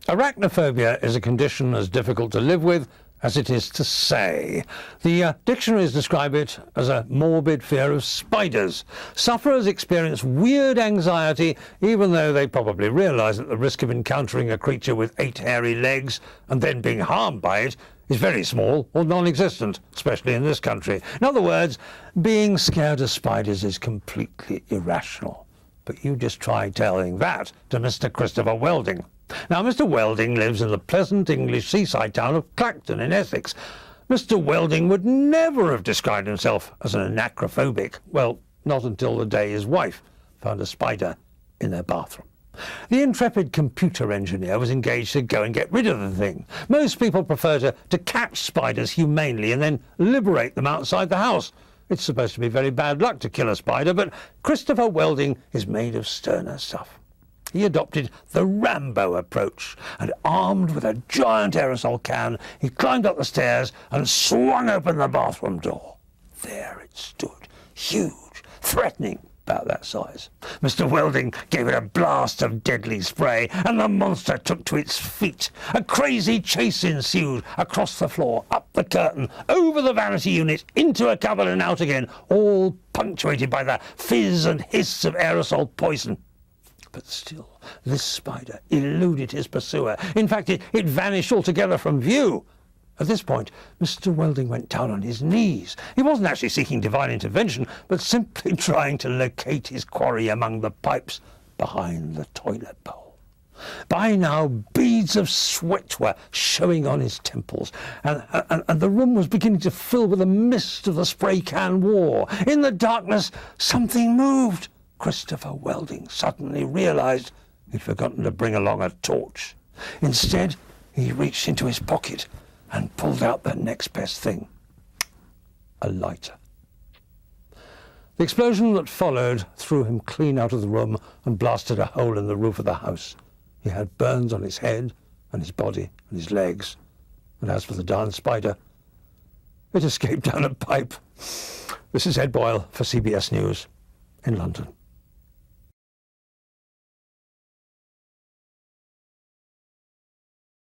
Arachnaphobia is a condition as difficult to live with as it is to say. The dictionaries describe it as a morbid fear of spiders. Sufferers experience weird anxiety even though they probably realise that the risk of encountering a creature with 8 hairy legs and then being harmed by it is very small or non-existent, especially in this country. In other words, being scared of spiders is completely irrational. But you just try telling that to Mr. Christopher Welding. Now, Mr. Welding lives in the pleasant English seaside town of Clacton in Essex. Mr. Welding would never have described himself as an arachnophobic. Well, not until the day his wife found a spider in their bathroom. The intrepid computer engineer was engaged to go and get rid of the thing. Most people prefer to catch spiders humanely and then liberate them outside the house. It's supposed to be very bad luck to kill a spider, but Christopher Welding is made of sterner stuff. He adopted the Rambo approach, and armed with a giant aerosol can, he climbed up the stairs and swung open the bathroom door. There it stood, huge, threatening, about that size. Mr. Welding gave it a blast of deadly spray, and the monster took to its feet. A crazy chase ensued across the floor, up the curtain, over the vanity unit, into a cupboard and out again, all punctuated by the fizz and hiss of aerosol poison. But still, this spider eluded his pursuer. In fact, it vanished altogether from view. At this point, Mr. Welding went down on his knees. He wasn't actually seeking divine intervention, but simply trying to locate his quarry among the pipes behind the toilet bowl. By now, beads of sweat were showing on his temples, and the room was beginning to fill with the mist of the spray can war. In the darkness, something moved. Christopher Welding suddenly realised he'd forgotten to bring along a torch. Instead, he reached into his pocket and pulled out the next best thing, a lighter. The explosion that followed threw him clean out of the room and blasted a hole in the roof of the house. He had burns on his head and his body and his legs. And as for the darn spider, it escaped down a pipe. This is Ed Boyle for CBS News in London.